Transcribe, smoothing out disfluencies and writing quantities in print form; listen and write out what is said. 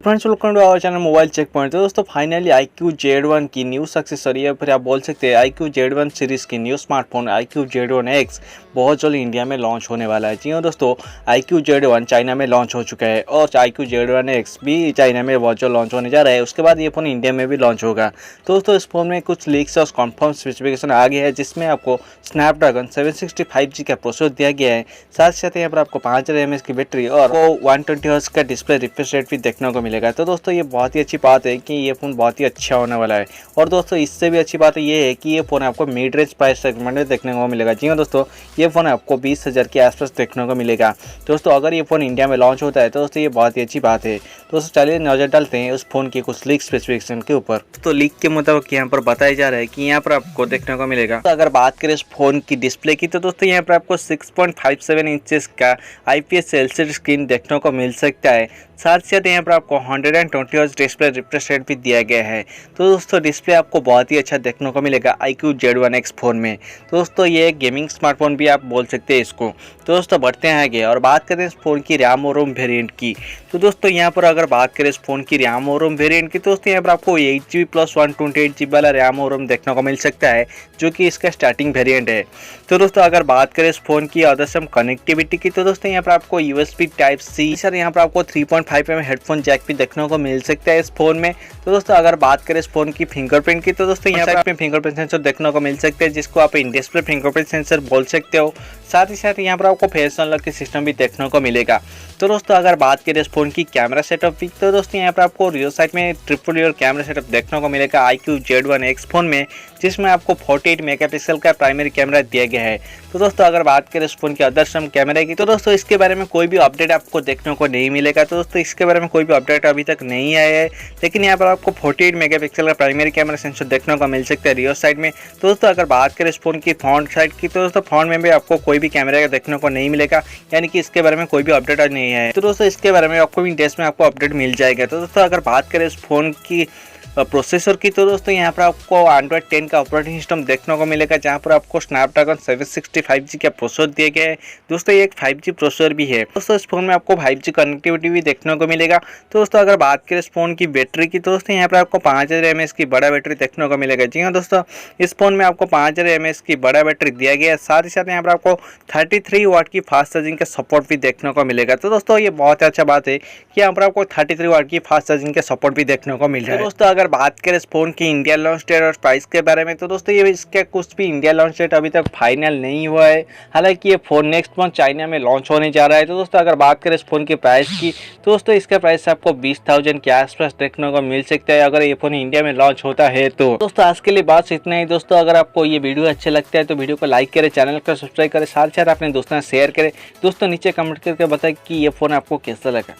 Friends welcome to our channel mobile check point. तो दोस्तों finally IQOO Z1 की new success हो रही है, फिर आप बोल सकते हैं IQOO Z1 सीरीज़ की न्यू स्मार्टफोन IQOO Z1X बहुत जल्द इंडिया में लॉन्च होने वाला है। जी हाँ दोस्तों, IQOO Z1 चाइना में लॉन्च हो चुका है और IQOO Z1X भी चाइना में बहुत जल्द लॉन्च होने जा रहा है। उसके बाद ये फ़ोन इंडिया में भी लॉन्च होगा। तो दोस्तों इस फोन में कुछ लीक्स और कन्फर्म स्पेसिफिकेशन आ गया है, जिसमें आपको स्नैपड्रैगन 765G का प्रोसेसर दिया गया है। साथ ही साथ यहाँ पर आपको 5000 mAh की बैटरी और 120 हर्ट्ज का डिस्प्ले रिफ्रेश रेट भी देखने को मिलेगा। तो दोस्तों ये बहुत ही अच्छी बात है कि ये फ़ोन बहुत ही अच्छा होने वाला है। और दोस्तों इससे भी अच्छी बात ये है कि ये फ़ोन आपको मिड रेंज प्राइस सेगमेंट में देखने को मिलेगा। जी हाँ दोस्तों, ये फ़ोन आपको 20,000 के आसपास देखने को मिलेगा। दोस्तों अगर ये फ़ोन इंडिया में लॉन्च होता है तो दोस्तों ये बहुत ही अच्छी बात है। दोस्तों चलिए नज़र डालते हैं उस फ़ोन की कुछ लीक स्पेसिफिकेशन के ऊपर। तो लीक के मुताबिक यहाँ पर बताया जा रहा है कि यहाँ पर आपको देखने को मिलेगा। तो अगर बात करें इस फ़ोन की डिस्प्ले की तो दोस्तों यहाँ पर आपको 6.57 इंचेस का IPS LCD स्क्रीन देखने को मिल सकता है। साथ ही साथ यहाँ पर आपको 120 हर्ट्ज डिस्प्ले रिफ्रेश रेट भी दिया गया है। तो दोस्तों डिस्प्ले आपको बहुत ही अच्छा देखने को मिलेगा IQOO Z1X फ़ोन में। तो दोस्तों ये एक गेमिंग स्मार्टफोन भी आप बोल सकते हैं इसको। तो दोस्तों बढ़ते हैं आगे और बात करें इस फ़ोन की रैम और रोम वेरिएंट की। तो दोस्तों यहाँ पर अगर बात करें इस फ़ोन की रैम और रोम वेरिएंट की तो दोस्तों यहाँ पर आपको 8GB प्लस 128GB वाला रैम और रोम देखने को मिल सकता है, जो कि इसका स्टार्टिंग वेरिएंट है। तो दोस्तों अगर बात करें इस फ़ोन की अदर सम कनेक्टिविटी की तो दोस्तों यहाँ पर आपको USB Type-C सर यहाँ पर आपको 3.5mm हेडफोन जैक भी देखने को मिल सकता है इस फ़ोन में। तो दोस्तों अगर बात करें इस फ़ोन की फिंगरप्रिंट की तो दोस्तों यहाँ पर फिंगरप्रिंट सेंसर देखने को मिल सकते हैं, जिसको आप इन डिस्प्ले फिंगरप्रिंट सेंसर बोल सकते हो। साथ ही साथ यहाँ पर आपको फेस अनलॉक की सिस्टम भी देखने को मिलेगा। तो दोस्तों अगर बात करें इस फ़ोन की कैमरा सेटअप की तो दोस्तों यहाँ पर आपको रियर साइड में ट्रिपल रियर कैमरा सेटअप देखने को मिलेगा IQOO Z1X फ़ोन में, जिसमें आपको 48 मेगापिक्सल का प्राइमरी कैमरा दिया गया है। तो दोस्तों अगर बात करें इस फ़ोन के अदर सम कैमरे की तो दोस्तों इसके बारे में कोई भी अपडेट आपको देखने को नहीं मिलेगा। तो दोस्तों इसके बारे में कोई भी अपडेट अभी तक नहीं आया है, लेकिन यहाँ पर आपको 48 मेगापिक्सल का प्राइमरी कैमरा सेंसर देखने को मिल सकता है रियर साइड में। तो दोस्तों अगर बात करें इस फ़ोन की फ्रंट साइड की तो दोस्तों फ्रंट में भी आपको कोई भी कैमरे का देखने को नहीं मिलेगा, यानी कि इसके बारे में कोई भी अपडेट नहीं है। तो दोस्तों इसके बारे में आपको इन डेज में आपको अपडेट मिल जाएगा। तो दोस्तों अगर बात करें इस फ़ोन की प्रोसेसर की तो दोस्तों यहाँ पर आपको Android 10 का ऑपरेटिंग सिस्टम देखने को मिलेगा, जहाँ पर आपको स्नैपड्रैगन 765G का प्रोसेसर दिया गया है। दोस्तों ये एक 5G प्रोसेसर भी है। दोस्तों इस फोन में आपको 5G कनेक्टिविटी भी देखने को मिलेगा। तो दोस्तों अगर बात करें इस फोन की बैटरी की तो दोस्तों यहाँ पर आपको 5000 mAh की बड़ा बैटरी देखने को मिलेगा। जी हाँ दोस्तों, इस फोन में आपको 5000 mAh की बड़ा बैटरी दिया गया है। साथ ही साथ यहाँ पर आपको 33 वाट की फास्ट चार्जिंग का सपोर्ट भी देखने को मिलेगा। तो दोस्तों ये बहुत अच्छा बात है कि यहाँ पर आपको 33 वाट की फास्ट चार्जिंग का सपोर्ट भी देखने को मिल रहा है। दोस्तों अगर बात करें इस फोन की इंडिया लॉन्च डेट और प्राइस के बारे में तो दोस्तों ये इसका कुछ भी इंडिया लॉन्च डेट अभी तक फाइनल नहीं हुआ है। हालांकि ये फोन नेक्स्ट मंथ चाइना में लॉन्च होने जा रहा है। तो दोस्तों अगर बात करें इस फोन की प्राइस की तो दोस्तों इसका प्राइस आपको 20,000 के आसपास देखने को मिल सकता है अगर ये फोन इंडिया में लॉन्च होता है। तो दोस्तों आज के लिए बस इतना ही। दोस्तों अगर आपको ये वीडियो अच्छा लगता है तो वीडियो को लाइक करें, चैनल को सब्सक्राइब करें, साथ ही साथ अपने दोस्तों से शेयर करें। दोस्तों नीचे कमेंट करके बताएं कि ये फोन आपको कैसा लगा।